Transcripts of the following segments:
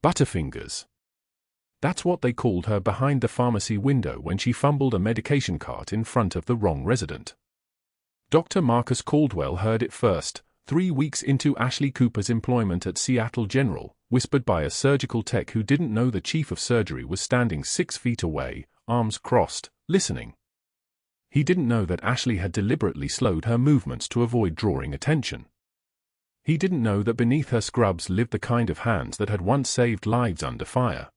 Butterfingers. That's what they called her behind the pharmacy window when she fumbled a medication cart in front of the wrong resident. Dr. Marcus Caldwell heard it first, 3 weeks into Ashley Cooper's employment at Seattle General, whispered by a surgical tech who didn't know the chief of surgery was standing 6 feet away, arms crossed, listening. He didn't know that Ashley had deliberately slowed her movements to avoid drawing attention. He didn't know that beneath her scrubs lived the kind of hands that had once saved lives under fire.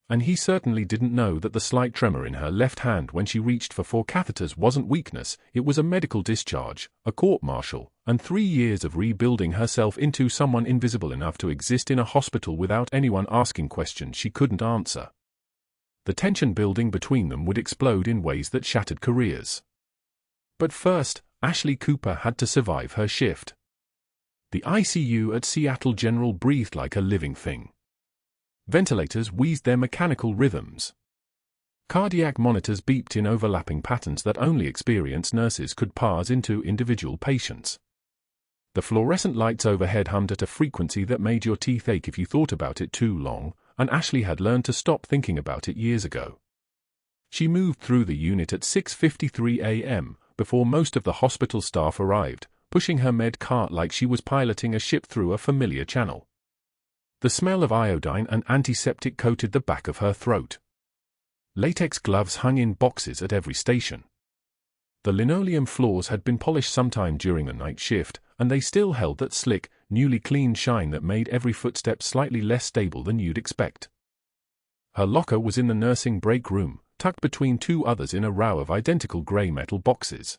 And he certainly didn't know that the slight tremor in her left hand when she reached for 4 catheters wasn't weakness, it was a medical discharge, a court-martial, and 3 years of rebuilding herself into someone invisible enough to exist in a hospital without anyone asking questions she couldn't answer. The tension building between them would explode in ways that shattered careers. But first, Ashley Cooper had to survive her shift. The ICU at Seattle General breathed like a living thing. Ventilators wheezed their mechanical rhythms. Cardiac monitors beeped in overlapping patterns that only experienced nurses could parse into individual patients. The fluorescent lights overhead hummed at a frequency that made your teeth ache if you thought about it too long, and Ashley had learned to stop thinking about it years ago. She moved through the unit at 6:53 a.m., before most of the hospital staff arrived, pushing her med cart like she was piloting a ship through a familiar channel. The smell of iodine and antiseptic coated the back of her throat. Latex gloves hung in boxes at every station. The linoleum floors had been polished sometime during the night shift, and they still held that slick, newly cleaned shine that made every footstep slightly less stable than you'd expect. Her locker was in the nursing break room, tucked between 2 others in a row of identical grey metal boxes.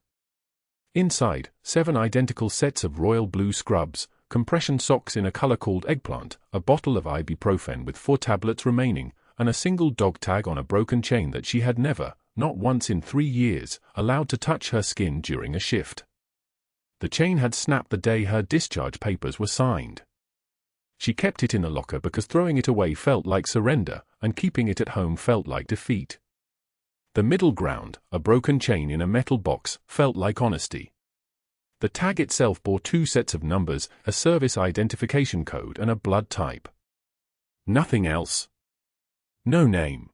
Inside, 7 identical sets of royal blue scrubs, compression socks in a color called eggplant, a bottle of ibuprofen with 4 tablets remaining, and a single dog tag on a broken chain that she had never, not once in 3 years, allowed to touch her skin during a shift. The chain had snapped the day her discharge papers were signed. She kept it in the locker because throwing it away felt like surrender, and keeping it at home felt like defeat. The middle ground, a broken chain in a metal box, felt like honesty. The tag itself bore 2 sets of numbers, a service identification code and a blood type. Nothing else. No name.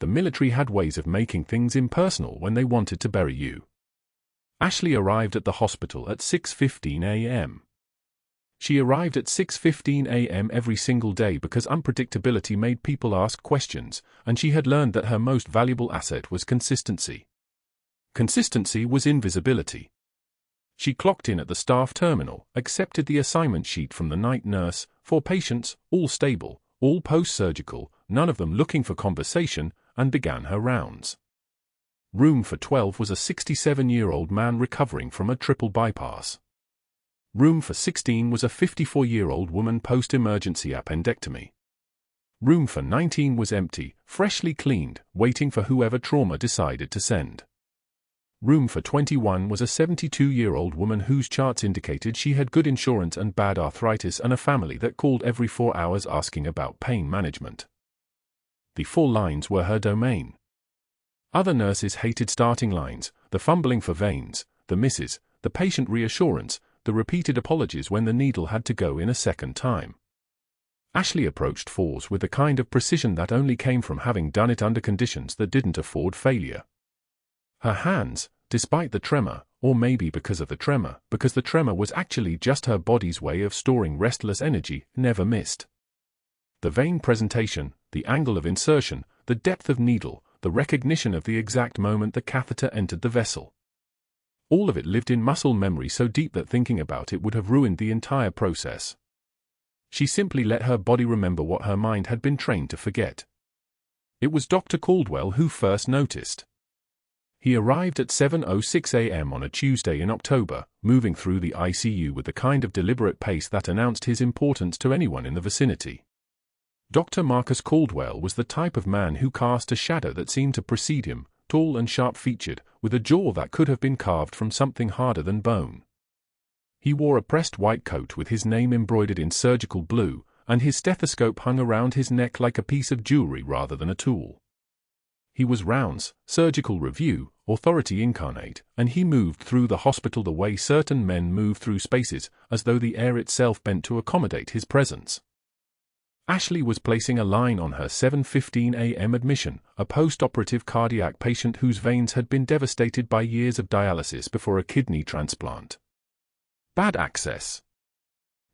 The military had ways of making things impersonal when they wanted to bury you. Ashley arrived at the hospital at 6:15 a.m. She arrived at 6:15 a.m. every single day because unpredictability made people ask questions, and she had learned that her most valuable asset was consistency. Consistency was invisibility. She clocked in at the staff terminal, accepted the assignment sheet from the night nurse, 4 patients, all stable, all post-surgical, none of them looking for conversation, and began her rounds. Room for 12 was a 67-year-old man recovering from a triple bypass. Room for 16 was a 54-year-old woman post-emergency appendectomy. Room for 19 was empty, freshly cleaned, waiting for whoever trauma decided to send. Room for 21 was a 72-year-old woman whose charts indicated she had good insurance and bad arthritis and a family that called every 4 hours asking about pain management. The 4 lines were her domain. Other nurses hated starting lines, the fumbling for veins, the misses, the patient reassurance, the repeated apologies when the needle had to go in a second time. Ashley approached 4s with the kind of precision that only came from having done it under conditions that didn't afford failure. Her hands, despite the tremor, or maybe because of the tremor, because the tremor was actually just her body's way of storing restless energy, never missed. The vein presentation, the angle of insertion, the depth of needle, the recognition of the exact moment the catheter entered the vessel. All of it lived in muscle memory so deep that thinking about it would have ruined the entire process. She simply let her body remember what her mind had been trained to forget. It was Dr. Caldwell who first noticed. He arrived at 7:06 a.m. on a Tuesday in October, moving through the ICU with the kind of deliberate pace that announced his importance to anyone in the vicinity. Dr. Marcus Caldwell was the type of man who cast a shadow that seemed to precede him, tall and sharp-featured, with a jaw that could have been carved from something harder than bone. He wore a pressed white coat with his name embroidered in surgical blue, and his stethoscope hung around his neck like a piece of jewelry rather than a tool. He was Rounds, surgical review, authority incarnate, and he moved through the hospital the way certain men move through spaces, as though the air itself bent to accommodate his presence. Ashley was placing a line on her 7:15 a.m. admission, a post-operative cardiac patient whose veins had been devastated by years of dialysis before a kidney transplant. Bad access.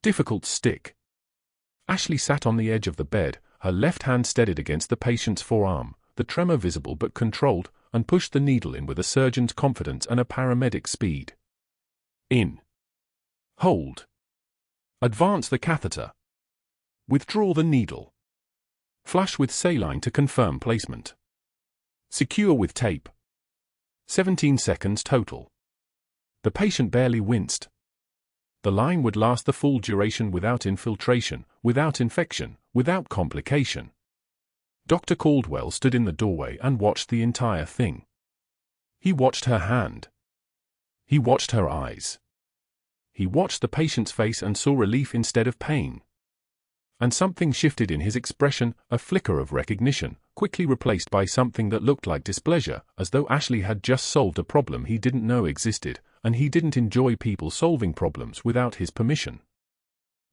Difficult stick. Ashley sat on the edge of the bed, her left hand steadied against the patient's forearm, the tremor visible but controlled, and pushed the needle in with a surgeon's confidence and a paramedic's speed. In. Hold. Advance the catheter. Withdraw the needle. Flush with saline to confirm placement. Secure with tape. 17 seconds total. The patient barely winced. The line would last the full duration without infiltration, without infection, without complication. Dr. Caldwell stood in the doorway and watched the entire thing. He watched her hand. He watched her eyes. He watched the patient's face and saw relief instead of pain. And something shifted in his expression, a flicker of recognition, quickly replaced by something that looked like displeasure, as though Ashley had just solved a problem he didn't know existed, and he didn't enjoy people solving problems without his permission.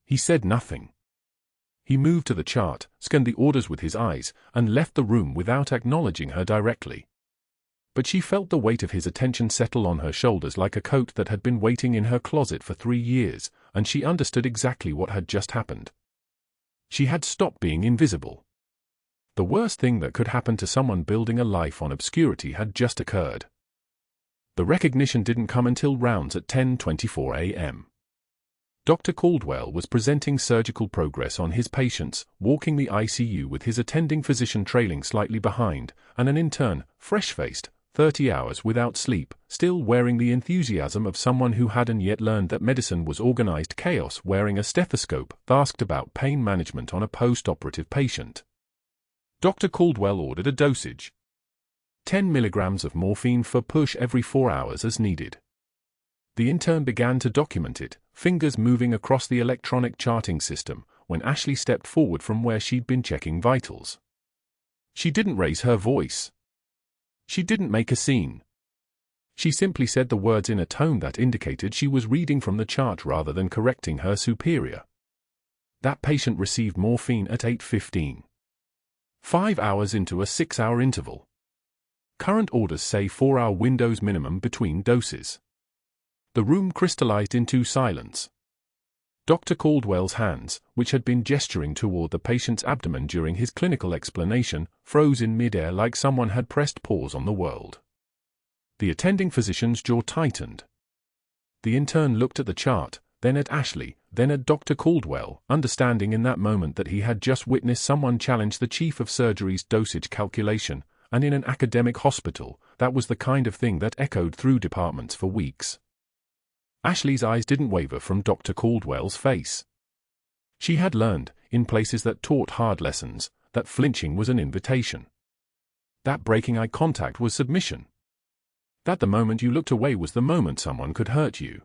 He said nothing. He moved to the chart, scanned the orders with his eyes, and left the room without acknowledging her directly. But she felt the weight of his attention settle on her shoulders like a coat that had been waiting in her closet for 3 years, and she understood exactly what had just happened. She had stopped being invisible. The worst thing that could happen to someone building a life on obscurity had just occurred. The recognition didn't come until rounds at 10:24 a.m. Dr. Caldwell was presenting surgical progress on his patients, walking the ICU with his attending physician trailing slightly behind, and an intern, fresh-faced, 30 hours without sleep, still wearing the enthusiasm of someone who hadn't yet learned that medicine was organized chaos, wearing a stethoscope, asked about pain management on a post-operative patient. Dr. Caldwell ordered a dosage. 10 milligrams of morphine for push every 4 hours as needed. The intern began to document it, fingers moving across the electronic charting system, when Ashley stepped forward from where she'd been checking vitals. She didn't raise her voice. She didn't make a scene. She simply said the words in a tone that indicated she was reading from the chart rather than correcting her superior. That patient received morphine at 8:15. 5 hours into a 6-hour interval. Current orders say 4-hour windows minimum between doses. The room crystallized into silence. Dr. Caldwell's hands, which had been gesturing toward the patient's abdomen during his clinical explanation, froze in midair like someone had pressed pause on the world. The attending physician's jaw tightened. The intern looked at the chart, then at Ashley, then at Dr. Caldwell, understanding in that moment that he had just witnessed someone challenge the chief of surgery's dosage calculation, and in an academic hospital, that was the kind of thing that echoed through departments for weeks. Ashley's eyes didn't waver from Dr. Caldwell's face. She had learned, in places that taught hard lessons, that flinching was an invitation. That breaking eye contact was submission. That the moment you looked away was the moment someone could hurt you.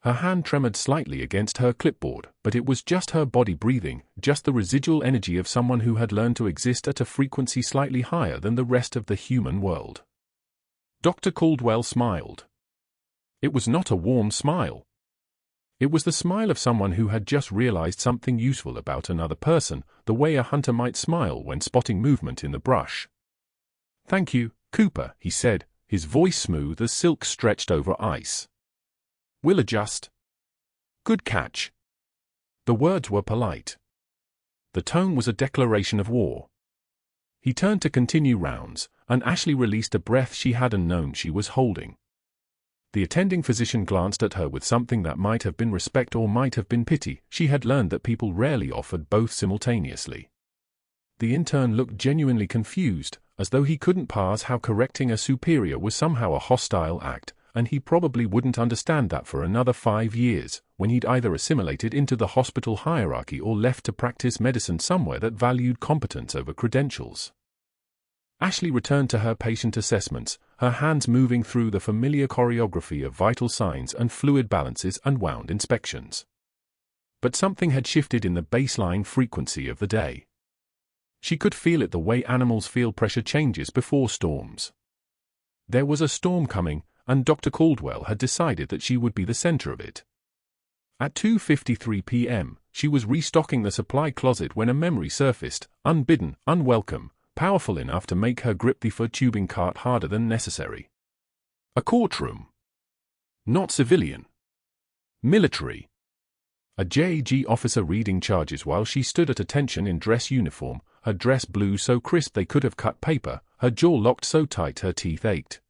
Her hand tremored slightly against her clipboard, but it was just her body breathing, just the residual energy of someone who had learned to exist at a frequency slightly higher than the rest of the human world. Dr. Caldwell smiled. It was not a warm smile. It was the smile of someone who had just realized something useful about another person, the way a hunter might smile when spotting movement in the brush. "Thank you, Cooper," he said, his voice smooth as silk stretched over ice. "We'll adjust." "Good catch." The words were polite. The tone was a declaration of war. He turned to continue rounds, and Ashley released a breath she hadn't known she was holding. The attending physician glanced at her with something that might have been respect or might have been pity. She had learned that people rarely offered both simultaneously. The intern looked genuinely confused, as though he couldn't parse how correcting a superior was somehow a hostile act, and he probably wouldn't understand that for another 5 years, when he'd either assimilated into the hospital hierarchy or left to practice medicine somewhere that valued competence over credentials. Ashley returned to her patient assessments, her hands moving through the familiar choreography of vital signs and fluid balances and wound inspections. But something had shifted in the baseline frequency of the day. She could feel it the way animals feel pressure changes before storms. There was a storm coming, and Dr. Caldwell had decided that she would be the center of it. At 2:53 p.m., she was restocking the supply closet when a memory surfaced, unbidden, unwelcome, powerful enough to make her grip the foot-tubing cart harder than necessary. A courtroom. Not civilian. Military. A JAG officer reading charges while she stood at attention in dress uniform, her dress blue so crisp they could have cut paper, her jaw locked so tight her teeth ached.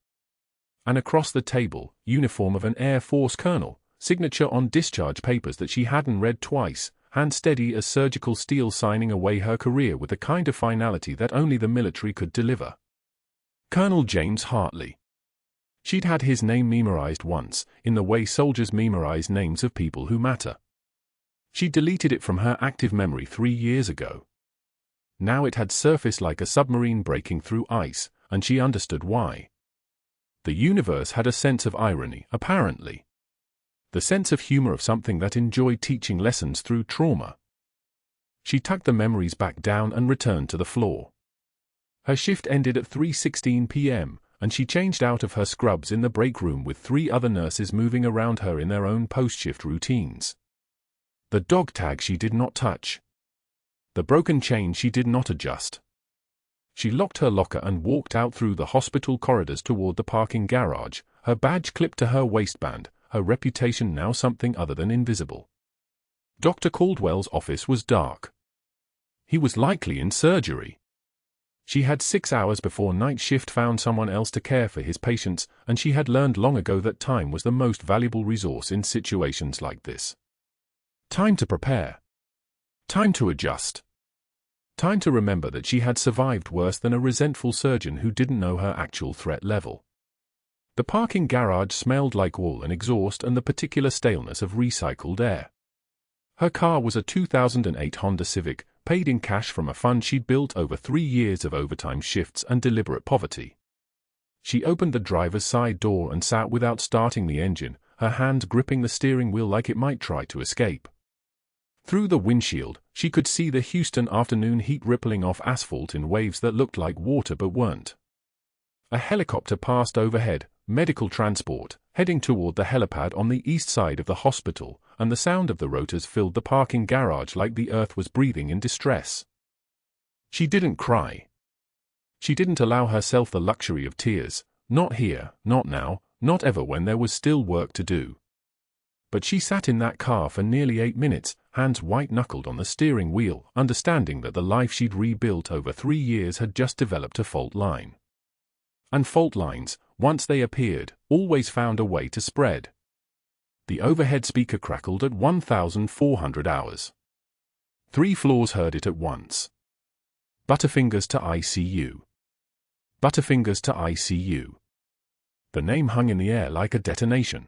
And across the table, uniform of an Air Force colonel, signature on discharge papers that she hadn't read twice, hand steady as surgical steel, signing away her career with the kind of finality that only the military could deliver. Colonel James Hartley. She'd had his name memorized once, in the way soldiers memorize names of people who matter. She deleted it from her active memory 3 years ago. Now it had surfaced like a submarine breaking through ice, and she understood why. The universe had a sense of irony, apparently. The sense of humor of something that enjoyed teaching lessons through trauma. She tucked the memories back down and returned to the floor. Her shift ended at 3:16 p.m., and she changed out of her scrubs in the break room with 3 other nurses moving around her in their own post-shift routines. The dog tag she did not touch. The broken chain she did not adjust. She locked her locker and walked out through the hospital corridors toward the parking garage, her badge clipped to her waistband, her reputation now something other than invisible. Dr. Caldwell's office was dark. He was likely in surgery. She had 6 hours before night shift found someone else to care for his patients, and she had learned long ago that time was the most valuable resource in situations like this. Time to prepare. Time to adjust. Time to remember that she had survived worse than a resentful surgeon who didn't know her actual threat level. The parking garage smelled like oil and exhaust and the particular staleness of recycled air. Her car was a 2008 Honda Civic, paid in cash from a fund she'd built over 3 years of overtime shifts and deliberate poverty. She opened the driver's side door and sat without starting the engine, her hand gripping the steering wheel like it might try to escape. Through the windshield, she could see the Houston afternoon heat rippling off asphalt in waves that looked like water but weren't. A helicopter passed overhead, medical transport, heading toward the helipad on the east side of the hospital, and the sound of the rotors filled the parking garage like the earth was breathing in distress. She didn't cry. She didn't allow herself the luxury of tears, not here, not now, not ever when there was still work to do. But she sat in that car for nearly 8 minutes, hands white-knuckled on the steering wheel, understanding that the life she'd rebuilt over 3 years had just developed a fault line. And fault lines, once they appeared, always found a way to spread. The overhead speaker crackled at 1,400 hours. 3 floors heard it at once. Butterfingers to ICU. Butterfingers to ICU. The name hung in the air like a detonation.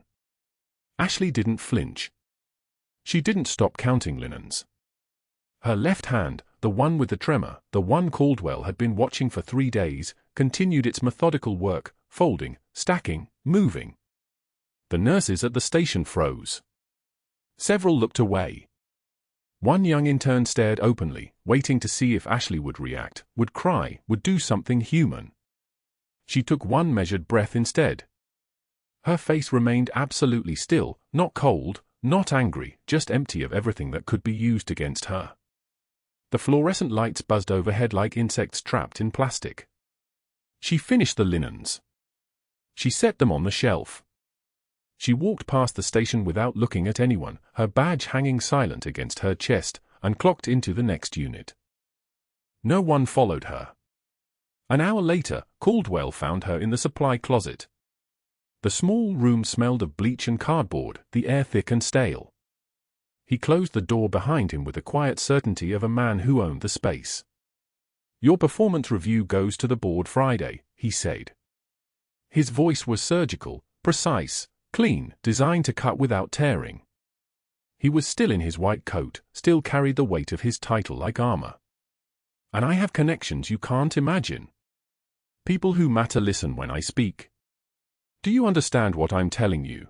Ashley didn't flinch. She didn't stop counting linens. Her left hand, the one with the tremor, the one Caldwell had been watching for 3 days, continued its methodical work, folding, stacking, moving. The nurses at the station froze. Several looked away. One young intern stared openly, waiting to see if Ashley would react, would cry, would do something human. She took one measured breath instead. Her face remained absolutely still, not cold, not angry, just empty of everything that could be used against her. The fluorescent lights buzzed overhead like insects trapped in plastic. She finished the linens. She set them on the shelf. She walked past the station without looking at anyone, her badge hanging silent against her chest, and clocked into the next unit. No one followed her. An hour later, Caldwell found her in the supply closet. The small room smelled of bleach and cardboard, the air thick and stale. He closed the door behind him with the quiet certainty of a man who owned the space. "Your performance review goes to the board Friday," he said. His voice was surgical, precise, clean, designed to cut without tearing. He was still in his white coat, still carried the weight of his title like armor. "And I have connections you can't imagine. People who matter listen when I speak. Do you understand what I'm telling you?"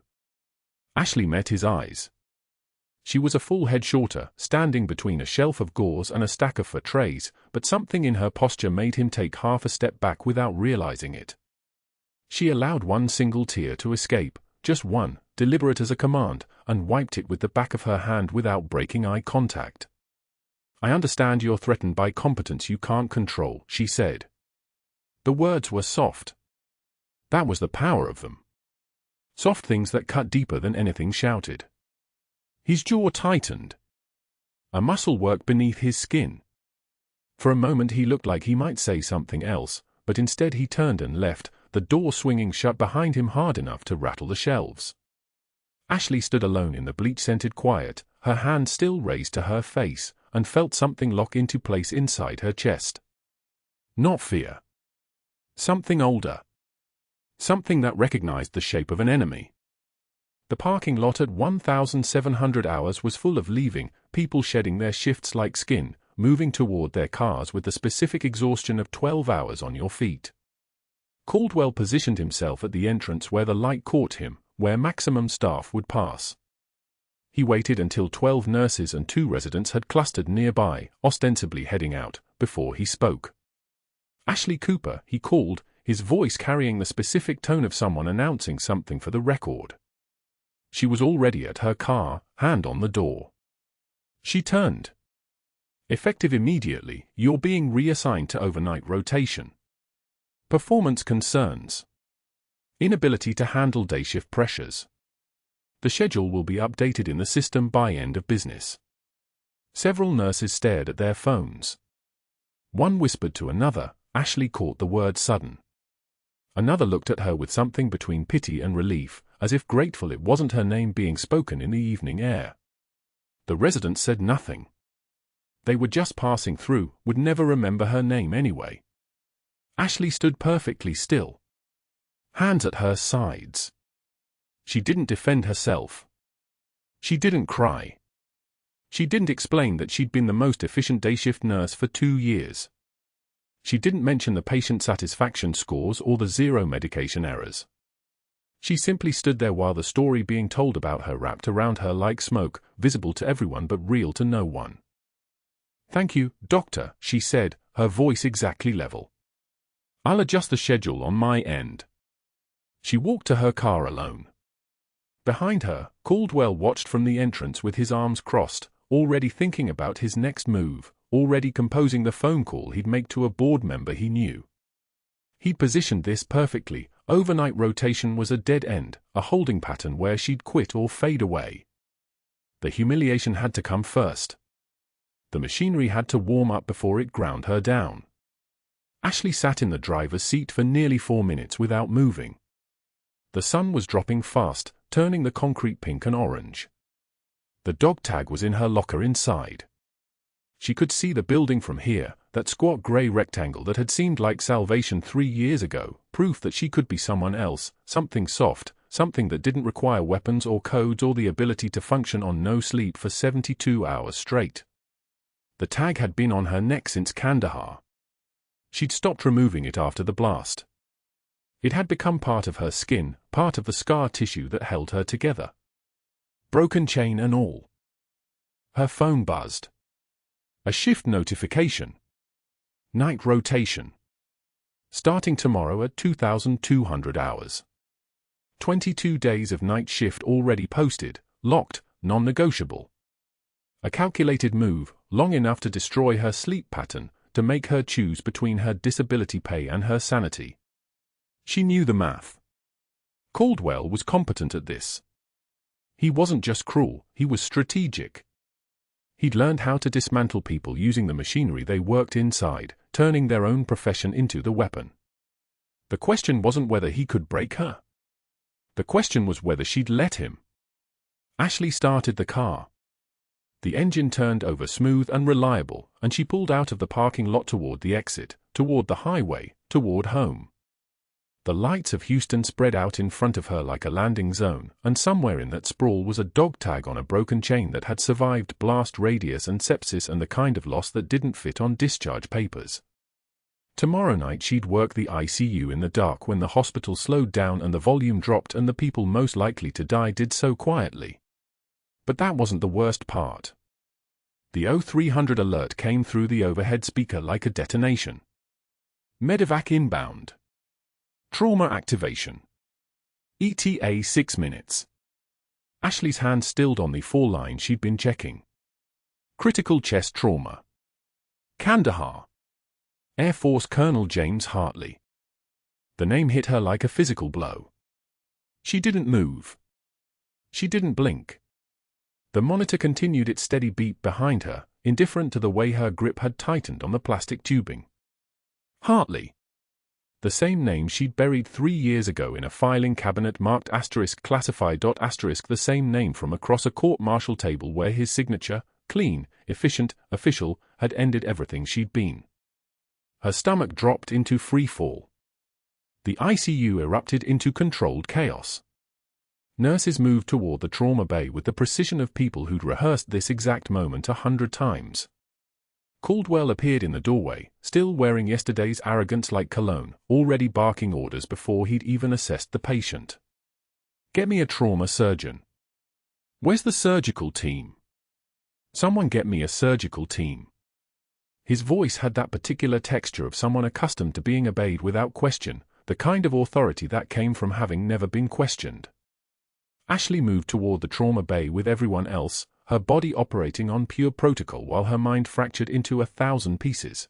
Ashley met his eyes. She was a full head shorter, standing between a shelf of gauze and a stack of trays, but something in her posture made him take half a step back without realizing it. She allowed one single tear to escape, just one, deliberate as a command, and wiped it with the back of her hand without breaking eye contact. "I understand you're threatened by competence you can't control," she said. The words were soft. That was the power of them. Soft things that cut deeper than anything shouted. His jaw tightened. A muscle worked beneath his skin. For a moment he looked like he might say something else, but instead he turned and left, the door swinging shut behind him hard enough to rattle the shelves. Ashley stood alone in the bleach-scented quiet, her hand still raised to her face, and felt something lock into place inside her chest. Not fear. Something older. Something that recognized the shape of an enemy. The parking lot at 1700 hours was full of leaving, people shedding their shifts like skin, moving toward their cars with the specific exhaustion of 12 hours on your feet. Caldwell positioned himself at the entrance where the light caught him, where maximum staff would pass. He waited until 12 nurses and 2 residents had clustered nearby, ostensibly heading out, before he spoke. "Ashley Cooper," he called, his voice carrying the specific tone of someone announcing something for the record. She was already at her car, hand on the door. She turned. "Effective immediately, you're being reassigned to overnight rotation. Performance concerns. Inability to handle day shift pressures. The schedule will be updated in the system by end of business." Several nurses stared at their phones. One whispered to another. Ashley caught the word sudden. Another looked at her with something between pity and relief, as if grateful it wasn't her name being spoken in the evening air. The residents said nothing. They were just passing through, would never remember her name anyway. Ashley stood perfectly still. Hands at her sides. She didn't defend herself. She didn't cry. She didn't explain that she'd been the most efficient day shift nurse for 2 years. She didn't mention the patient satisfaction scores or the 0 medication errors. She simply stood there while the story being told about her wrapped around her like smoke, visible to everyone but real to no one. "Thank you, doctor," she said, her voice exactly level. "I'll adjust the schedule on my end." She walked to her car alone. Behind her, Caldwell watched from the entrance with his arms crossed, already thinking about his next move, already composing the phone call he'd make to a board member he knew. He'd positioned this perfectly. Overnight rotation was a dead end, a holding pattern where she'd quit or fade away. The humiliation had to come first. The machinery had to warm up before it ground her down. Ashley sat in the driver's seat for nearly 4 minutes without moving. The sun was dropping fast, turning the concrete pink and orange. The dog tag was in her locker inside. She could see the building from here, that squat grey rectangle that had seemed like salvation 3 years ago, proof that she could be someone else, something soft, something that didn't require weapons or codes or the ability to function on no sleep for 72 hours straight. The tag had been on her neck since Kandahar. She'd stopped removing it after the blast. It had become part of her skin, part of the scar tissue that held her together. Broken chain and all. Her phone buzzed. A shift notification. Night rotation. Starting tomorrow at 2,200 hours. 22 days of night shift already posted, locked, non-negotiable. A calculated move, long enough to destroy her sleep pattern, to make her choose between her disability pay and her sanity. She knew the math. Caldwell was competent at this. He wasn't just cruel, he was strategic. He'd learned how to dismantle people using the machinery they worked inside, turning their own profession into the weapon. The question wasn't whether he could break her. The question was whether she'd let him. Ashley started the car. The engine turned over smooth and reliable, and she pulled out of the parking lot toward the exit, toward the highway, toward home. The lights of Houston spread out in front of her like a landing zone, and somewhere in that sprawl was a dog tag on a broken chain that had survived blast radius and sepsis and the kind of loss that didn't fit on discharge papers. Tomorrow night she'd work the ICU in the dark when the hospital slowed down and the volume dropped and the people most likely to die did so quietly. But that wasn't the worst part. The 0300 alert came through the overhead speaker like a detonation. Medevac inbound. Trauma activation. ETA 6 minutes. Ashley's hand stilled on the 4 lines she'd been checking. Critical chest trauma. Kandahar. Air Force Colonel James Hartley. The name hit her like a physical blow. She didn't move. She didn't blink. The monitor continued its steady beep behind her, indifferent to the way her grip had tightened on the plastic tubing. Hartley. The same name she'd buried 3 years ago in a filing cabinet marked *classified. The same name from across a court-martial table where his signature, clean, efficient, official, had ended everything she'd been. Her stomach dropped into free fall. The ICU erupted into controlled chaos. Nurses moved toward the trauma bay with the precision of people who'd rehearsed this exact moment 100 times. Caldwell appeared in the doorway, still wearing yesterday's arrogance like cologne, already barking orders before he'd even assessed the patient. "Get me a trauma surgeon." "Where's the surgical team?" "Someone get me a surgical team." His voice had that particular texture of someone accustomed to being obeyed without question, the kind of authority that came from having never been questioned. Ashley moved toward the trauma bay with everyone else, her body operating on pure protocol while her mind fractured into 1,000 pieces.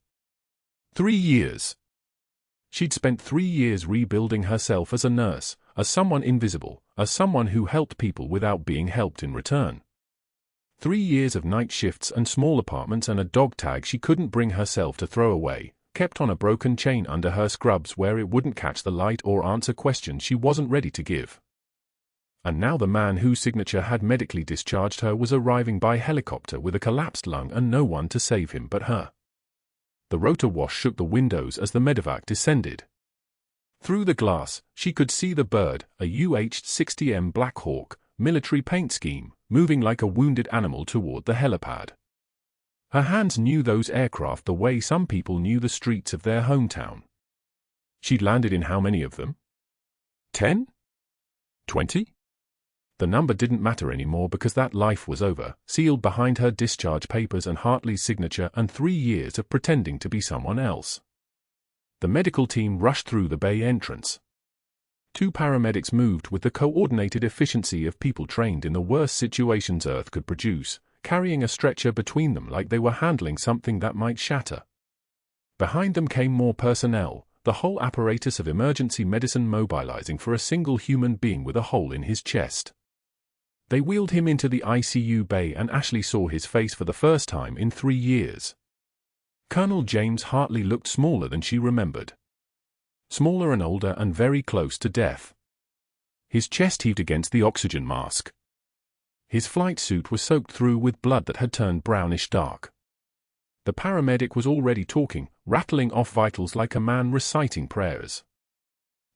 3 years. She'd spent 3 years rebuilding herself as a nurse, as someone invisible, as someone who helped people without being helped in return. 3 years of night shifts and small apartments and a dog tag she couldn't bring herself to throw away, kept on a broken chain under her scrubs where it wouldn't catch the light or answer questions she wasn't ready to give. And now the man whose signature had medically discharged her was arriving by helicopter with a collapsed lung and no one to save him but her. The rotor wash shook the windows as the medevac descended. Through the glass, she could see the bird, a UH-60M Black Hawk, military paint scheme, moving like a wounded animal toward the helipad. Her hands knew those aircraft the way some people knew the streets of their hometown. She'd landed in how many of them? 10? 20? The number didn't matter anymore because that life was over, sealed behind her discharge papers and Hartley's signature and 3 years of pretending to be someone else. The medical team rushed through the bay entrance. 2 paramedics moved with the coordinated efficiency of people trained in the worst situations Earth could produce, carrying a stretcher between them like they were handling something that might shatter. Behind them came more personnel, the whole apparatus of emergency medicine mobilizing for a single human being with a hole in his chest. They wheeled him into the ICU bay and Ashley saw his face for the first time in 3 years. Colonel James Hartley looked smaller than she remembered. Smaller and older and very close to death. His chest heaved against the oxygen mask. His flight suit was soaked through with blood that had turned brownish dark. The paramedic was already talking, rattling off vitals like a man reciting prayers.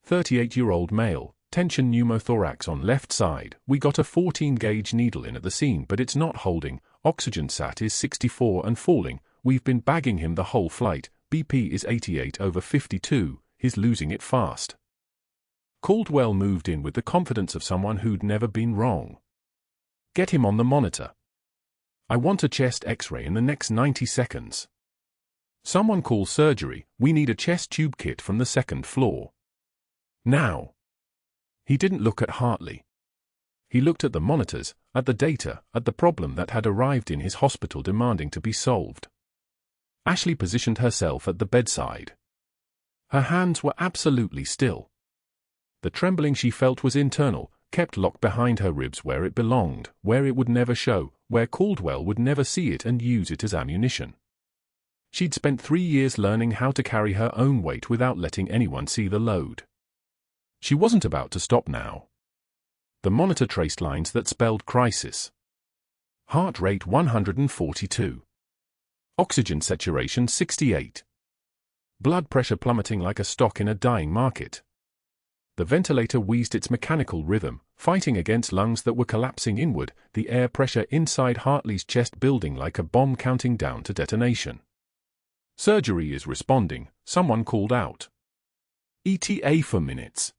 38-year-old male, tension pneumothorax on left side. We got a 14-gauge needle in at the scene but it's not holding. Oxygen sat is 64 and falling. We've been bagging him the whole flight. BP is 88/52. He's losing it fast. Caldwell moved in with the confidence of someone who'd never been wrong. Get him on the monitor. I want a chest x-ray in the next 90 seconds. Someone call surgery. We need a chest tube kit from the 2nd floor. Now. He didn't look at Hartley. He looked at the monitors, at the data, at the problem that had arrived in his hospital demanding to be solved. Ashley positioned herself at the bedside. Her hands were absolutely still. The trembling she felt was internal, kept locked behind her ribs where it belonged, where it would never show, where Caldwell would never see it and use it as ammunition. She'd spent 3 years learning how to carry her own weight without letting anyone see the load. She wasn't about to stop now. The monitor traced lines that spelled crisis. Heart rate 142. Oxygen saturation 68. Blood pressure plummeting like a stock in a dying market. The ventilator wheezed its mechanical rhythm, fighting against lungs that were collapsing inward, the air pressure inside Hartley's chest building like a bomb counting down to detonation. Surgery is responding, someone called out. ETA for minutes.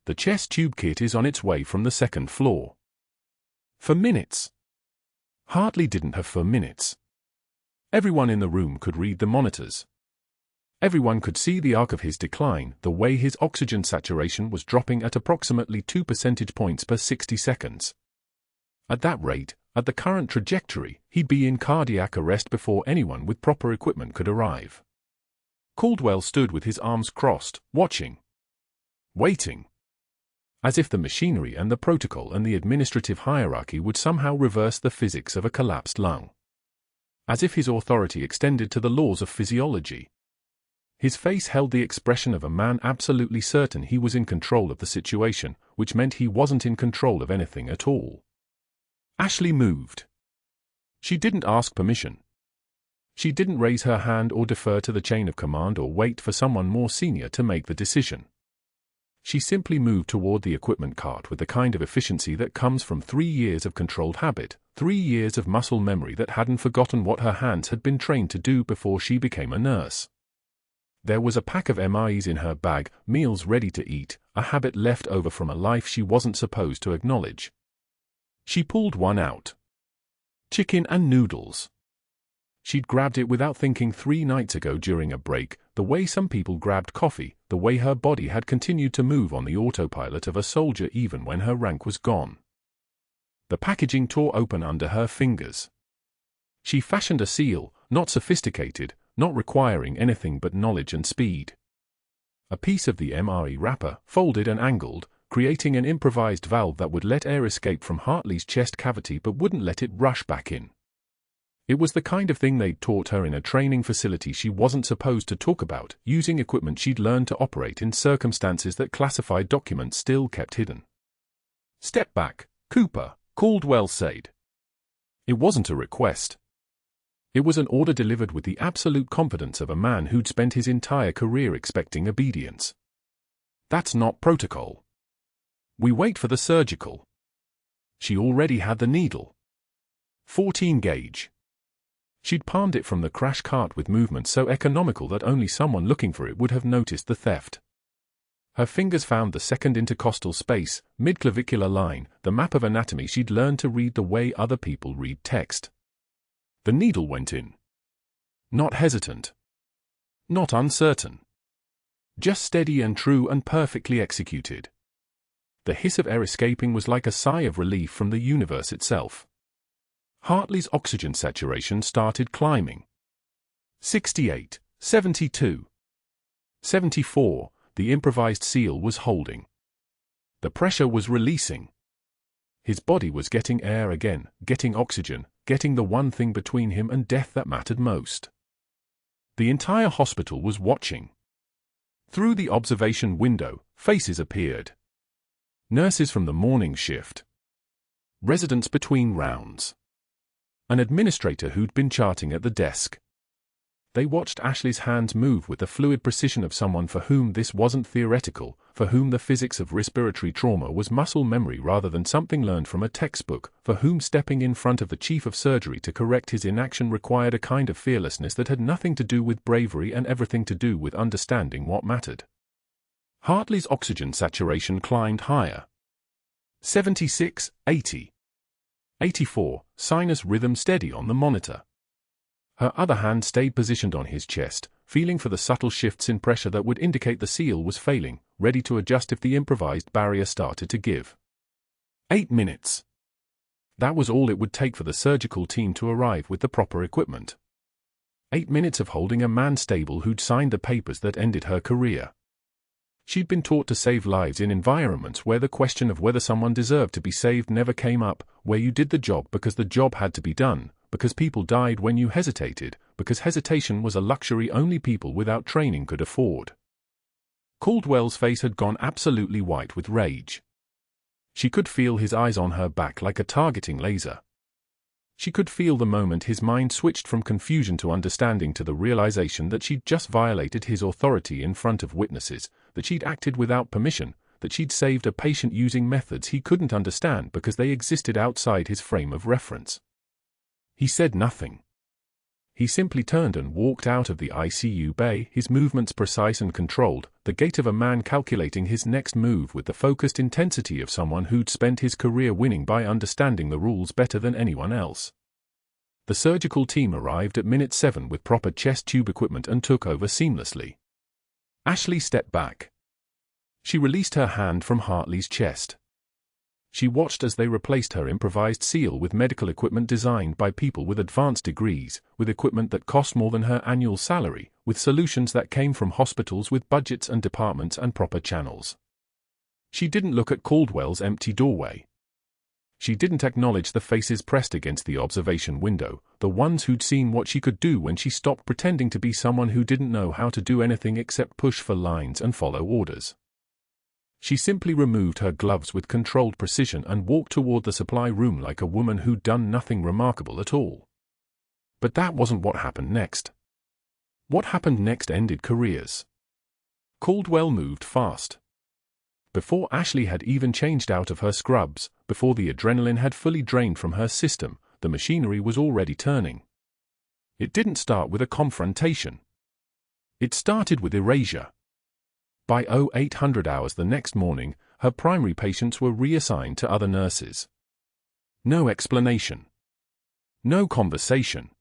The chest tube kit is on its way from the 2nd floor. For minutes. Hartley didn't have for minutes. Everyone in the room could read the monitors. Everyone could see the arc of his decline, the way his oxygen saturation was dropping at approximately 2 percentage points per 60 seconds. At that rate, at the current trajectory, he'd be in cardiac arrest before anyone with proper equipment could arrive. Caldwell stood with his arms crossed, watching. Waiting. As if the machinery and the protocol and the administrative hierarchy would somehow reverse the physics of a collapsed lung. As if his authority extended to the laws of physiology. His face held the expression of a man absolutely certain he was in control of the situation, which meant he wasn't in control of anything at all. Ashley moved. She didn't ask permission. She didn't raise her hand or defer to the chain of command or wait for someone more senior to make the decision. She simply moved toward the equipment cart with the kind of efficiency that comes from 3 years of controlled habit, 3 years of muscle memory that hadn't forgotten what her hands had been trained to do before she became a nurse. There was a pack of MREs in her bag, meals ready to eat, a habit left over from a life she wasn't supposed to acknowledge. She pulled one out. Chicken and noodles. She'd grabbed it without thinking 3 nights ago during a break, the way some people grabbed coffee, the way her body had continued to move on the autopilot of a soldier even when her rank was gone. The packaging tore open under her fingers. She fashioned a seal, not sophisticated, not requiring anything but knowledge and speed. A piece of the MRE wrapper, folded and angled, creating an improvised valve that would let air escape from Hartley's chest cavity but wouldn't let it rush back in. It was the kind of thing they'd taught her in a training facility she wasn't supposed to talk about, using equipment she'd learned to operate in circumstances that classified documents still kept hidden. "Step back, Cooper," Caldwell said. It wasn't a request. It was an order delivered with the absolute confidence of a man who'd spent his entire career expecting obedience. "That's not protocol. We wait for the surgical." She already had the needle. 14 gauge. She'd palmed it from the crash cart with movements so economical that only someone looking for it would have noticed the theft. Her fingers found the second intercostal space, mid-clavicular line, the map of anatomy she'd learned to read the way other people read text. The needle went in. Not hesitant. Not uncertain. Just steady and true and perfectly executed. The hiss of air escaping was like a sigh of relief from the universe itself. Hartley's oxygen saturation started climbing. 68, 72. 74, the improvised seal was holding. The pressure was releasing. His body was getting air again, getting oxygen, getting the one thing between him and death that mattered most. The entire hospital was watching. Through the observation window, faces appeared. Nurses from the morning shift. Residents between rounds. An administrator who'd been charting at the desk. They watched Ashley's hands move with the fluid precision of someone for whom this wasn't theoretical, for whom the physics of respiratory trauma was muscle memory rather than something learned from a textbook, for whom stepping in front of the chief of surgery to correct his inaction required a kind of fearlessness that had nothing to do with bravery and everything to do with understanding what mattered. Hartley's oxygen saturation climbed higher. 76, 80. 84, sinus rhythm steady on the monitor. Her other hand stayed positioned on his chest, feeling for the subtle shifts in pressure that would indicate the seal was failing, ready to adjust if the improvised barrier started to give. 8 minutes. That was all it would take for the surgical team to arrive with the proper equipment. 8 minutes of holding a man stable who'd signed the papers that ended her career. She'd been taught to save lives in environments where the question of whether someone deserved to be saved never came up, where you did the job because the job had to be done, because people died when you hesitated, because hesitation was a luxury only people without training could afford. Caldwell's face had gone absolutely white with rage. She could feel his eyes on her back like a targeting laser. She could feel the moment his mind switched from confusion to understanding to the realization that she'd just violated his authority in front of witnesses, that she'd acted without permission, that she'd saved a patient using methods he couldn't understand because they existed outside his frame of reference. He said nothing. He simply turned and walked out of the ICU bay, his movements precise and controlled, the gait of a man calculating his next move with the focused intensity of someone who'd spent his career winning by understanding the rules better than anyone else. The surgical team arrived at minute 7 with proper chest tube equipment and took over seamlessly. Ashley stepped back. She released her hand from Hartley's chest. She watched as they replaced her improvised seal with medical equipment designed by people with advanced degrees, with equipment that cost more than her annual salary, with solutions that came from hospitals with budgets and departments and proper channels. She didn't look at Caldwell's empty doorway. She didn't acknowledge the faces pressed against the observation window, the ones who'd seen what she could do when she stopped pretending to be someone who didn't know how to do anything except push for lines and follow orders. She simply removed her gloves with controlled precision and walked toward the supply room like a woman who'd done nothing remarkable at all. But that wasn't what happened next. What happened next ended careers. Caldwell moved fast. Before Ashley had even changed out of her scrubs, before the adrenaline had fully drained from her system, the machinery was already turning. It didn't start with a confrontation. It started with erasure. By 0800 hours the next morning, her primary patients were reassigned to other nurses. No explanation. No conversation.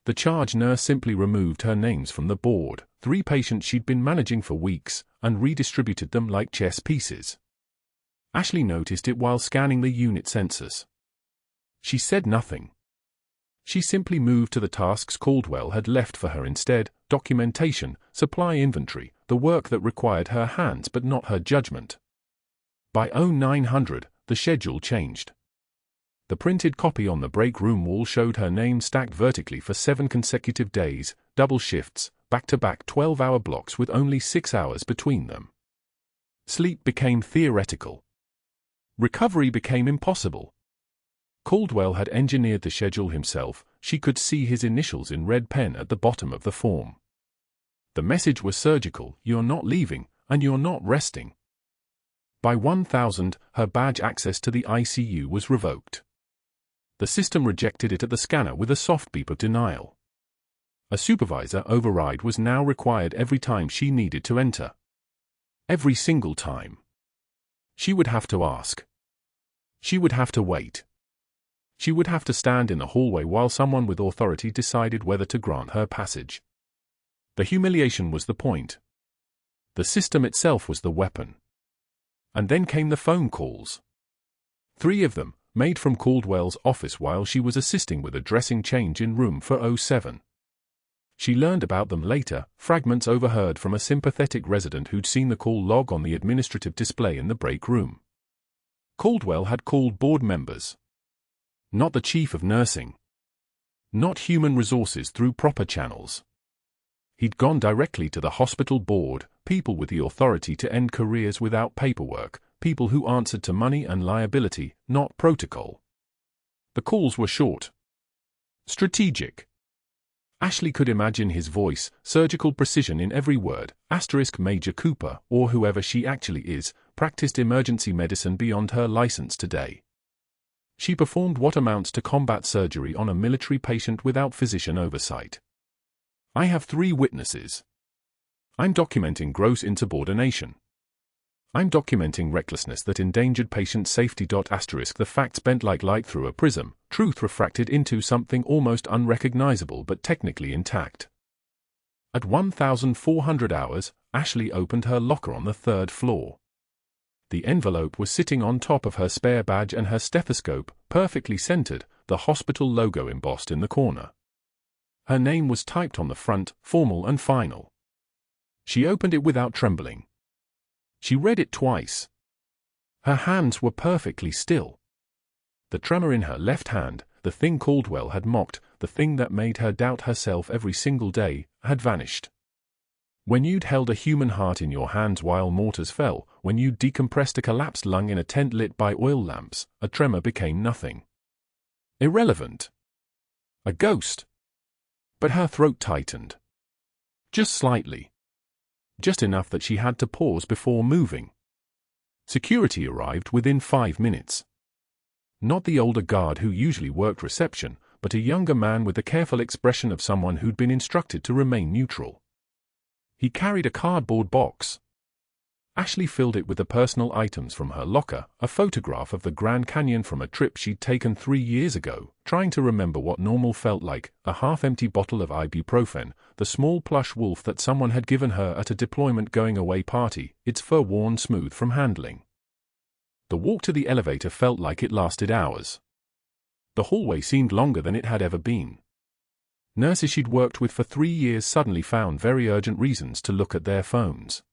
The charge nurse simply removed her names from the board, 3 patients she'd been managing for weeks, and redistributed them like chess pieces. Ashley noticed it while scanning the unit census. She said nothing. She simply moved to the tasks Caldwell had left for her instead: documentation, supply inventory, the work that required her hands but not her judgment. By 0900, the schedule changed. The printed copy on the break room wall showed her name stacked vertically for 7 consecutive days, double shifts, back-to-back 12-hour blocks with only 6 hours between them. Sleep became theoretical. Recovery became impossible. Caldwell had engineered the schedule himself. She could see his initials in red pen at the bottom of the form. The message was surgical: you're not leaving, and you're not resting. By 1000, her badge access to the ICU was revoked. The system rejected it at the scanner with a soft beep of denial. A supervisor override was now required every time she needed to enter. Every single time. She would have to ask. She would have to wait. She would have to stand in the hallway while someone with authority decided whether to grant her passage. The humiliation was the point. The system itself was the weapon. And then came the phone calls. 3 of them, made from Caldwell's office while she was assisting with a dressing change in room 407. She learned about them later, fragments overheard from a sympathetic resident who'd seen the call log on the administrative display in the break room. Caldwell had called board members. Not the chief of nursing. Not human resources through proper channels. He'd gone directly to the hospital board, people with the authority to end careers without paperwork, people who answered to money and liability, not protocol. The calls were short. Strategic. Ashley could imagine his voice, surgical precision in every word. Major Cooper, or whoever she actually is, practiced emergency medicine beyond her license today. She performed what amounts to combat surgery on a military patient without physician oversight. I have 3 witnesses. I'm documenting gross insubordination. I'm documenting recklessness that endangered patient safety. The facts bent like light through a prism, truth refracted into something almost unrecognizable but technically intact. At 1400 hours, Ashley opened her locker on the 3rd floor. The envelope was sitting on top of her spare badge and her stethoscope, perfectly centered, the hospital logo embossed in the corner. Her name was typed on the front, formal and final. She opened it without trembling. She read it twice. Her hands were perfectly still. The tremor in her left hand, the thing Caldwell had mocked, the thing that made her doubt herself every single day, had vanished. When you'd held a human heart in your hands while mortars fell, when you'd decompressed a collapsed lung in a tent lit by oil lamps, a tremor became nothing. Irrelevant. A ghost. But her throat tightened. Just slightly. Just enough that she had to pause before moving. Security arrived within 5 minutes. Not the older guard who usually worked reception, but a younger man with the careful expression of someone who'd been instructed to remain neutral. He carried a cardboard box. Ashley filled it with the personal items from her locker, a photograph of the Grand Canyon from a trip she'd taken 3 years ago, trying to remember what normal felt like, a half-empty bottle of ibuprofen, the small plush wolf that someone had given her at a deployment going-away party, its fur worn smooth from handling. The walk to the elevator felt like it lasted hours. The hallway seemed longer than it had ever been. Nurses she'd worked with for 3 years suddenly found very urgent reasons to look at their phones.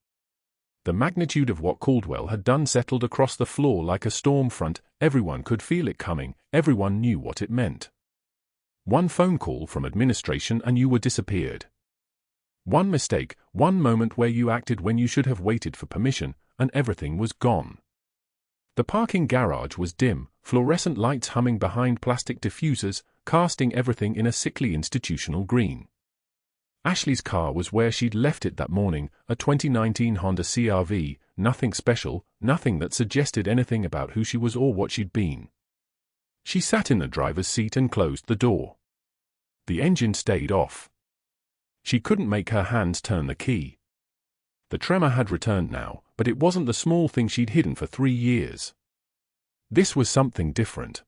The magnitude of what Caldwell had done settled across the floor like a storm front. Everyone could feel it coming, everyone knew what it meant. One phone call from administration and you were disappeared. One mistake, one moment where you acted when you should have waited for permission, and everything was gone. The parking garage was dim, fluorescent lights humming behind plastic diffusers, casting everything in a sickly institutional green. Ashley's car was where she'd left it that morning, a 2019 Honda CR-V, nothing special, nothing that suggested anything about who she was or what she'd been. She sat in the driver's seat and closed the door. The engine stayed off. She couldn't make her hands turn the key. The tremor had returned now, but it wasn't the small thing she'd hidden for 3 years. This was something different.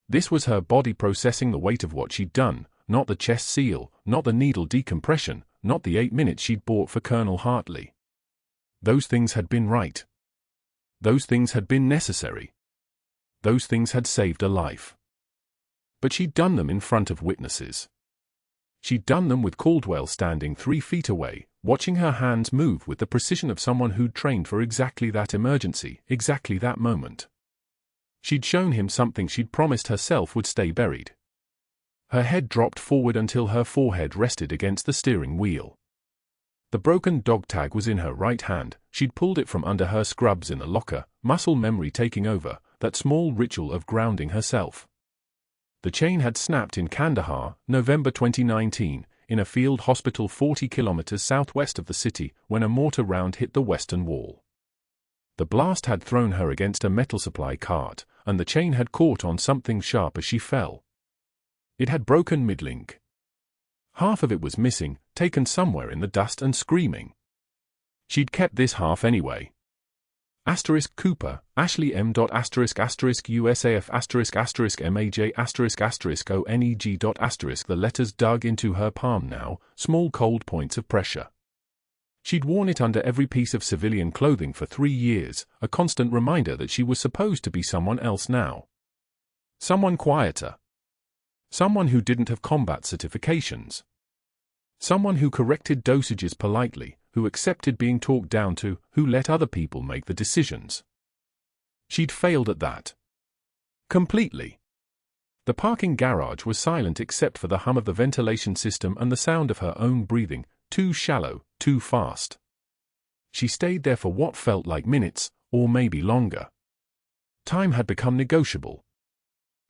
This was her body processing the weight of what she'd done, not the chest seal, not the needle decompression, not the 8 minutes she'd bought for Colonel Hartley. Those things had been right. Those things had been necessary. Those things had saved a life. But she'd done them in front of witnesses. She'd done them with Caldwell standing 3 feet away, watching her hands move with the precision of someone who'd trained for exactly that emergency, exactly that moment. She'd shown him something she'd promised herself would stay buried. Her head dropped forward until her forehead rested against the steering wheel. The broken dog tag was in her right hand. She'd pulled it from under her scrubs in the locker, muscle memory taking over, that small ritual of grounding herself. The chain had snapped in Kandahar, November 2019, in a field hospital 40 kilometers southwest of the city, when a mortar round hit the western wall. The blast had thrown her against a metal supply cart, and the chain had caught on something sharp as she fell. It had broken mid-link. Half of it was missing, taken somewhere in the dust and screaming. She'd kept this half anyway. Asterisk Cooper, Ashley M. Asterisk asterisk USAF asterisk asterisk MAJ asterisk asterisk ONEG dot asterisk. The letters dug into her palm now, small cold points of pressure. She'd worn it under every piece of civilian clothing for 3 years, a constant reminder that she was supposed to be someone else now. Someone quieter. Someone who didn't have combat certifications. Someone who corrected dosages politely, who accepted being talked down to, who let other people make the decisions. She'd failed at that. Completely. The parking garage was silent except for the hum of the ventilation system and the sound of her own breathing, too shallow, too fast. She stayed there for what felt like minutes, or maybe longer. Time had become negotiable.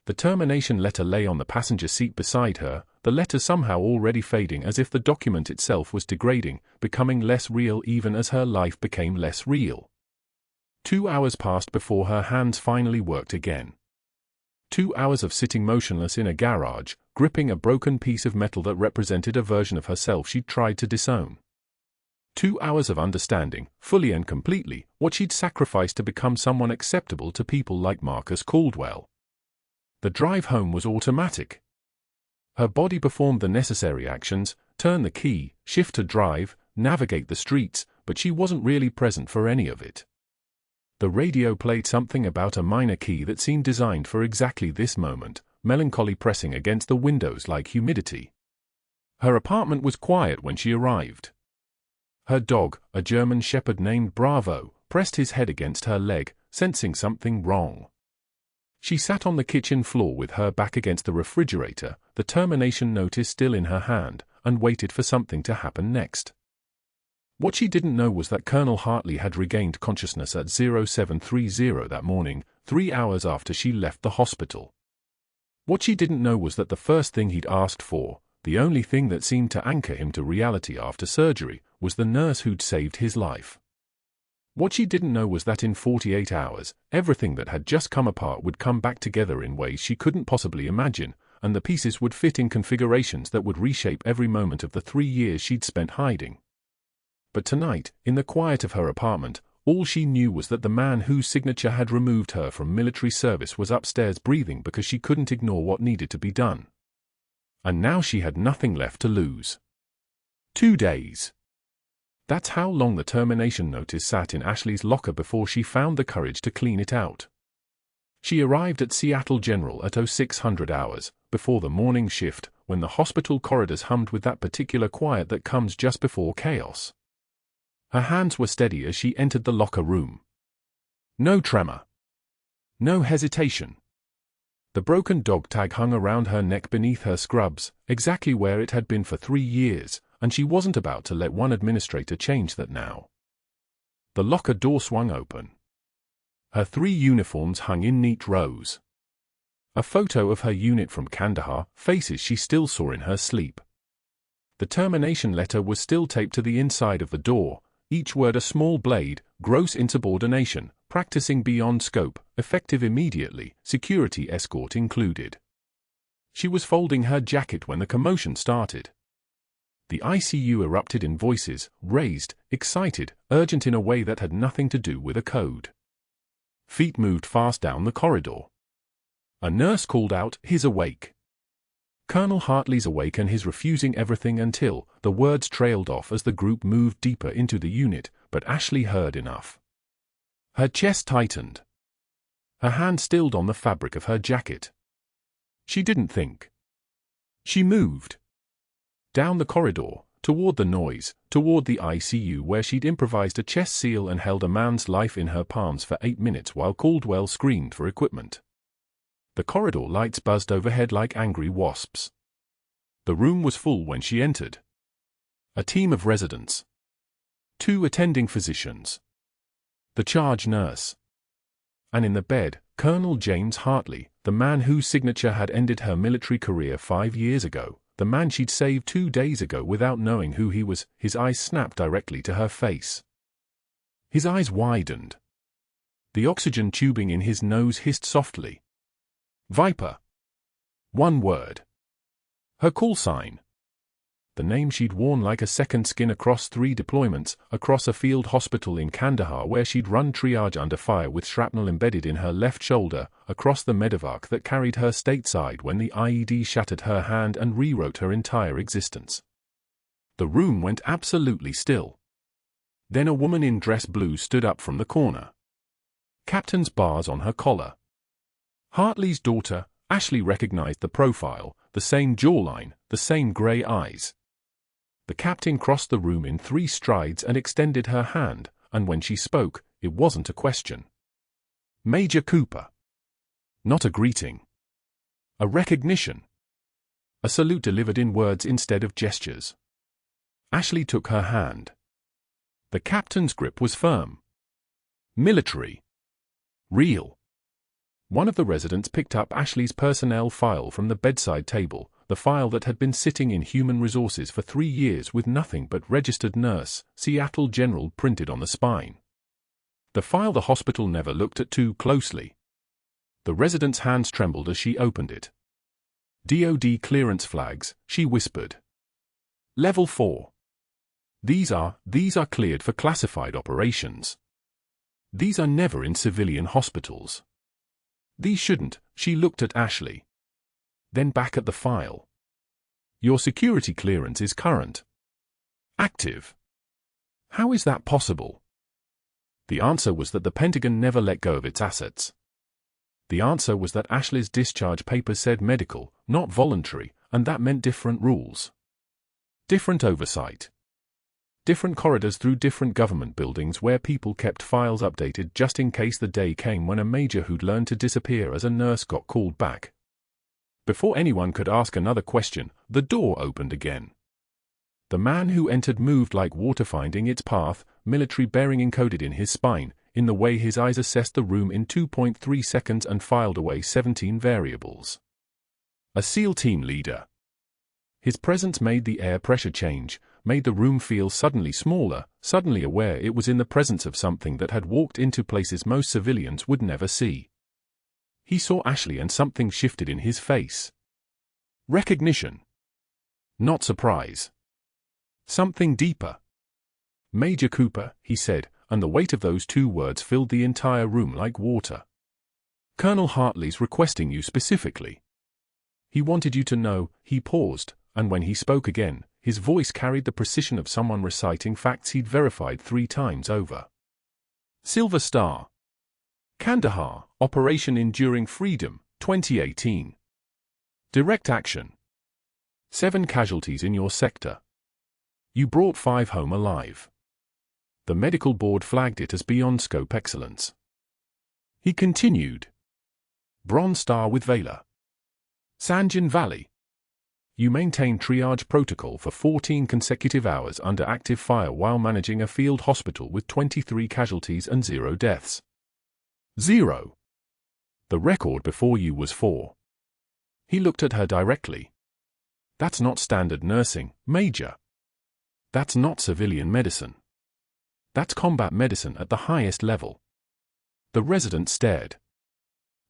The termination letter lay on the passenger seat beside her, the letter somehow already fading as if the document itself was degrading, becoming less real even as her life became less real. 2 hours passed before her hands finally worked again. 2 hours of sitting motionless in a garage, gripping a broken piece of metal that represented a version of herself she'd tried to disown. 2 hours of understanding, fully and completely, what she'd sacrificed to become someone acceptable to people like Marcus Caldwell. The drive home was automatic. Her body performed the necessary actions, turn the key, shift to drive, navigate the streets, but she wasn't really present for any of it. The radio played something about a minor key that seemed designed for exactly this moment, melancholy pressing against the windows like humidity. Her apartment was quiet when she arrived. Her dog, a German shepherd named Bravo, pressed his head against her leg, sensing something wrong. She sat on the kitchen floor with her back against the refrigerator, the termination notice still in her hand, and waited for something to happen next. What she didn't know was that Colonel Hartley had regained consciousness at 0730 that morning, 3 hours after she left the hospital. What she didn't know was that the first thing he'd asked for, the only thing that seemed to anchor him to reality after surgery, was the nurse who'd saved his life. What she didn't know was that in 48 hours, everything that had just come apart would come back together in ways she couldn't possibly imagine, and the pieces would fit in configurations that would reshape every moment of the 3 years she'd spent hiding. But tonight, in the quiet of her apartment, all she knew was that the man whose signature had removed her from military service was upstairs breathing because she couldn't ignore what needed to be done. And now she had nothing left to lose. 2 days. That's how long the termination notice sat in Ashley's locker before she found the courage to clean it out. She arrived at Seattle General at 0600 hours, before the morning shift, when the hospital corridors hummed with that particular quiet that comes just before chaos. Her hands were steady as she entered the locker room. No tremor. No hesitation. The broken dog tag hung around her neck beneath her scrubs, exactly where it had been for 3 years, and she wasn't about to let one administrator change that now. The locker door swung open. Her 3 uniforms hung in neat rows. A photo of her unit from Kandahar, faces she still saw in her sleep. The termination letter was still taped to the inside of the door, each word a small blade, gross insubordination, practicing beyond scope, effective immediately, security escort included. She was folding her jacket when the commotion started. The ICU erupted in voices, raised, excited, urgent in a way that had nothing to do with a code. Feet moved fast down the corridor. A nurse called out, "He's awake." Colonel Hartley's awake and he's refusing everything until, the words trailed off as the group moved deeper into the unit, but Ashley heard enough. Her chest tightened. Her hand stilled on the fabric of her jacket. She didn't think. She moved. Down the corridor, toward the noise, toward the ICU where she'd improvised a chest seal and held a man's life in her palms for 8 minutes while Caldwell screamed for equipment. The corridor lights buzzed overhead like angry wasps. The room was full when she entered. A team of residents. 2 attending physicians. The charge nurse. And in the bed, Colonel James Hartley, the man whose signature had ended her military career 5 years ago, the man she'd saved 2 days ago without knowing who he was. His eyes snapped directly to her face. His eyes widened. The oxygen tubing in his nose hissed softly. Viper. 1 word. Her call sign. The name she'd worn like a second skin across 3 deployments, across a field hospital in Kandahar where she'd run triage under fire with shrapnel embedded in her left shoulder, across the medevac that carried her stateside when the IED shattered her hand and rewrote her entire existence. The room went absolutely still. Then a woman in dress blue stood up from the corner. Captain's bars on her collar. Hartley's daughter. Ashley recognized the profile, the same jawline, the same grey eyes. The captain crossed the room in 3 strides and extended her hand, and when she spoke, it wasn't a question. Major Cooper. Not a greeting. A recognition. A salute delivered in words instead of gestures. Ashley took her hand. The captain's grip was firm. Military. Real. One of the residents picked up Ashley's personnel file from the bedside table, the file that had been sitting in Human Resources for 3 years with nothing but registered nurse, Seattle General printed on the spine. The file the hospital never looked at too closely. The resident's hands trembled as she opened it. DoD clearance flags, she whispered. Level 4. These are cleared for classified operations. These are never in civilian hospitals. These shouldn't. She looked at Ashley. Then back at the file. Your security clearance is current. Active. How is that possible? The answer was that the Pentagon never let go of its assets. The answer was that Ashley's discharge papers said medical, not voluntary, and that meant different rules. Different oversight. Different corridors through different government buildings where people kept files updated just in case the day came when a major who'd learned to disappear as a nurse got called back. Before anyone could ask another question, the door opened again. The man who entered moved like water finding its path, military bearing encoded in his spine, in the way his eyes assessed the room in 2.3 seconds and filed away 17 variables. A SEAL team leader. His presence made the air pressure change, made the room feel suddenly smaller, suddenly aware it was in the presence of something that had walked into places most civilians would never see. He saw Ashley and something shifted in his face. Recognition. Not surprise. Something deeper. Major Cooper, he said, and the weight of those 2 words filled the entire room like water. "Colonel Hartley's requesting you specifically. He wanted you to know." He paused, and when he spoke again, his voice carried the precision of someone reciting facts he'd verified 3 times over. "Silver Star. Kandahar, Operation Enduring Freedom, 2018. Direct action. 7 casualties in your sector. You brought 5 home alive. The medical board flagged it as beyond scope excellence." He continued. "Bronze Star with Valor. Sanjan Valley. You maintained triage protocol for 14 consecutive hours under active fire while managing a field hospital with 23 casualties and 0 deaths. 0. The record before you was 4. He looked at her directly. "That's not standard nursing, Major. That's not civilian medicine. That's combat medicine at the highest level." The residents stared.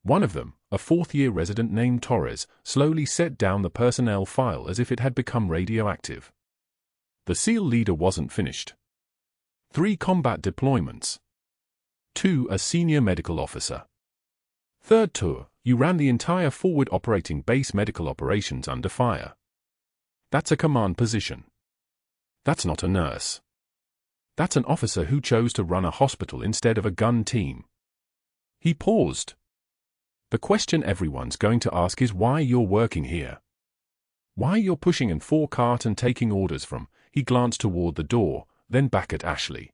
One of them, a 4th-year resident named Torres, slowly set down the personnel file as if it had become radioactive. The SEAL leader wasn't finished. 3 combat deployments. 2 as senior medical officer. 3rd tour, you ran the entire forward operating base medical operations under fire. That's a command position. That's not a nurse. That's an officer who chose to run a hospital instead of a gun team." He paused. "The question everyone's going to ask is why you're working here. Why you're pushing an 4-cart and taking orders from." He glanced toward the door, then back at Ashley.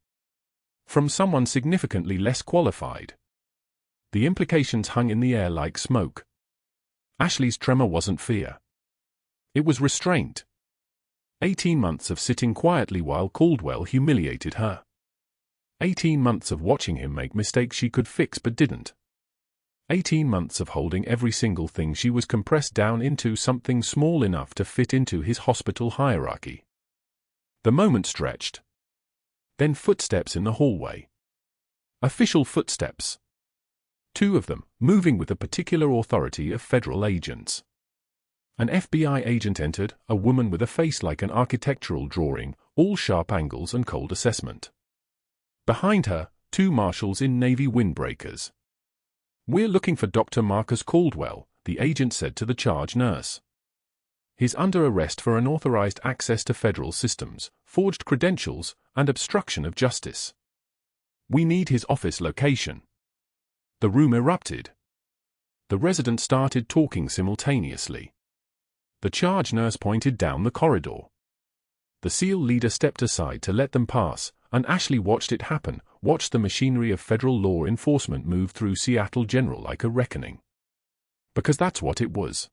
"From someone significantly less qualified." The implications hung in the air like smoke. Ashley's tremor wasn't fear. It was restraint. 18 months of sitting quietly while Caldwell humiliated her. 18 months of watching him make mistakes she could fix but didn't. 18 months of holding every single thing she was compressed down into something small enough to fit into his hospital hierarchy. The moment stretched. Then footsteps in the hallway. Official footsteps. 2 of them, moving with the particular authority of federal agents. An FBI agent entered, a woman with a face like an architectural drawing, all sharp angles and cold assessment. Behind her, 2 marshals in navy windbreakers. "We're looking for Dr. Marcus Caldwell," the agent said to the charge nurse. "He's under arrest for unauthorized access to federal systems, forged credentials, and obstruction of justice. We need his office location." The room erupted. The residents started talking simultaneously. The charge nurse pointed down the corridor. The SEAL leader stepped aside to let them pass, and Ashley watched it happen, watched the machinery of federal law enforcement move through Seattle General like a reckoning. Because that's what it was.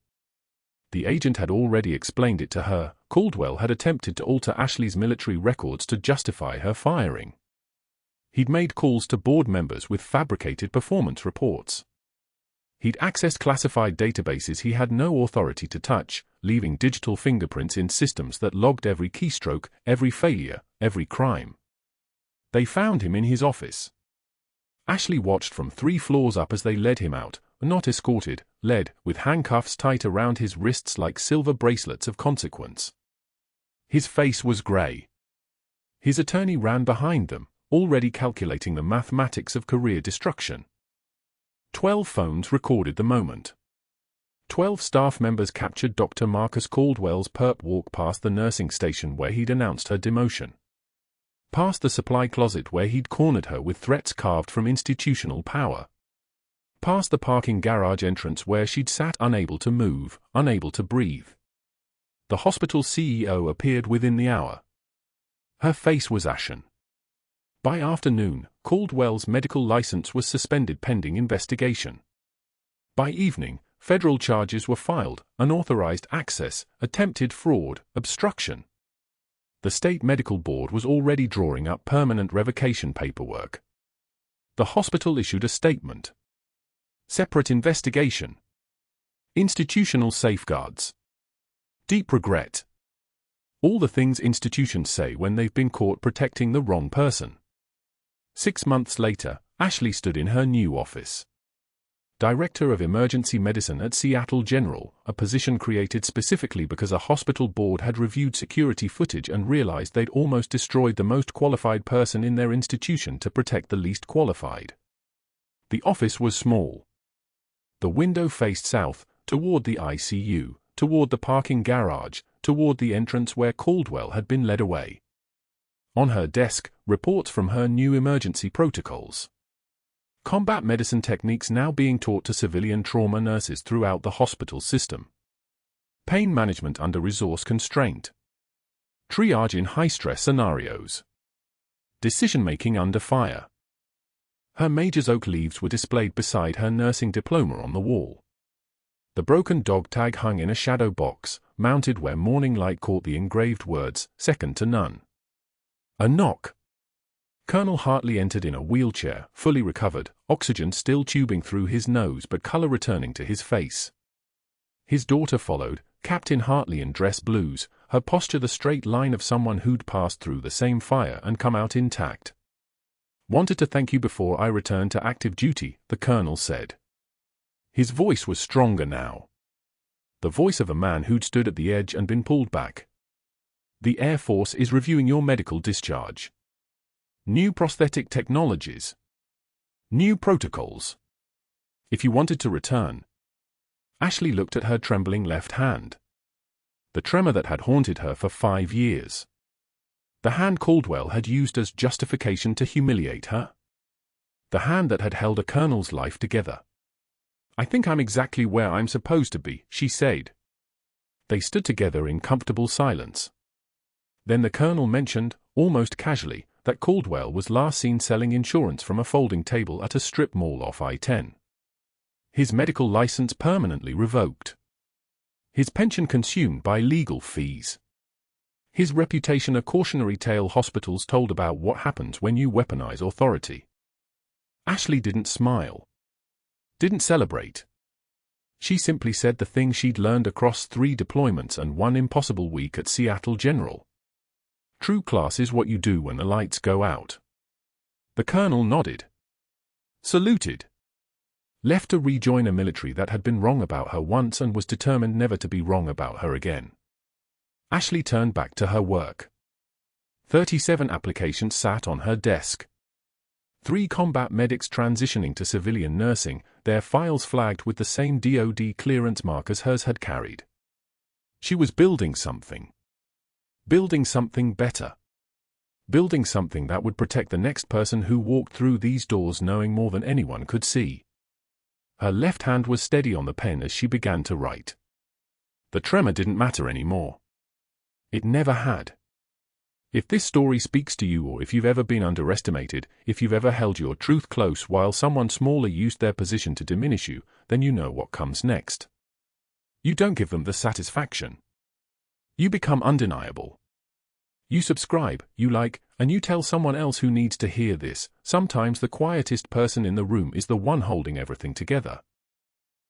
The agent had already explained it to her. Caldwell had attempted to alter Ashley's military records to justify her firing. He'd made calls to board members with fabricated performance reports. He'd accessed classified databases he had no authority to touch, leaving digital fingerprints in systems that logged every keystroke, every failure, every crime. They found him in his office. Ashley watched from 3 floors up as they led him out, not escorted, led, with handcuffs tight around his wrists like silver bracelets of consequence. His face was gray. His attorney ran behind them, already calculating the mathematics of career destruction. 12 phones recorded the moment. 12 staff members captured Dr. Marcus Caldwell's perp walk past the nursing station where he'd announced her demotion. Past the supply closet where he'd cornered her with threats carved from institutional power. Past the parking garage entrance where she'd sat unable to move, unable to breathe. The hospital CEO appeared within the hour. Her face was ashen. By afternoon, Caldwell's medical license was suspended pending investigation. By evening, federal charges were filed: unauthorized access, attempted fraud, obstruction. The state medical board was already drawing up permanent revocation paperwork. The hospital issued a statement. Separate investigation. Institutional safeguards. Deep regret. All the things institutions say when they've been caught protecting the wrong person. 6 months later, Ashley stood in her new office. Director of Emergency Medicine at Seattle General, a position created specifically because a hospital board had reviewed security footage and realized they'd almost destroyed the most qualified person in their institution to protect the least qualified. The office was small. The window faced south, toward the ICU, toward the parking garage, toward the entrance where Caldwell had been led away. On her desk, reports from her new emergency protocols. Combat medicine techniques now being taught to civilian trauma nurses throughout the hospital system. Pain management under resource constraint. Triage in high-stress scenarios. Decision-making under fire. Her Major's oak leaves were displayed beside her nursing diploma on the wall. The broken dog tag hung in a shadow box, mounted where morning light caught the engraved words, "Second to none." A knock. Colonel Hartley entered in a wheelchair, fully recovered, oxygen still tubing through his nose but color returning to his face. His daughter followed, Captain Hartley in dress blues, her posture the straight line of someone who'd passed through the same fire and come out intact. "Wanted to thank you before I returned to active duty," the colonel said. His voice was stronger now. The voice of a man who'd stood at the edge and been pulled back. "The Air Force is reviewing your medical discharge. New prosthetic technologies. New protocols. If you wanted to return." Ashley looked at her trembling left hand. The tremor that had haunted her for 5 years. The hand Caldwell had used as justification to humiliate her. The hand that had held a colonel's life together. "I think I'm exactly where I'm supposed to be," she said. They stood together in comfortable silence. Then the colonel mentioned, almost casually, that Caldwell was last seen selling insurance from a folding table at a strip mall off I-10. His medical license permanently revoked. His pension consumed by legal fees. His reputation a cautionary tale hospitals told about what happens when you weaponize authority. Ashley didn't smile. Didn't celebrate. She simply said the thing she'd learned across 3 deployments and 1 impossible week at Seattle General. True class is what you do when the lights go out. The colonel nodded. Saluted. Left to rejoin a military that had been wrong about her once and was determined never to be wrong about her again. Ashley turned back to her work. 37 applications sat on her desk. 3 combat medics transitioning to civilian nursing, their files flagged with the same DoD clearance mark as hers had carried. She was building something. Building something better. Building something that would protect the next person who walked through these doors knowing more than anyone could see. Her left hand was steady on the pen as she began to write. The tremor didn't matter anymore. It never had. If this story speaks to you, or if you've ever been underestimated, if you've ever held your truth close while someone smaller used their position to diminish you, then you know what comes next. You don't give them the satisfaction. You become undeniable. You subscribe, you like, and you tell someone else who needs to hear this. Sometimes the quietest person in the room is the one holding everything together.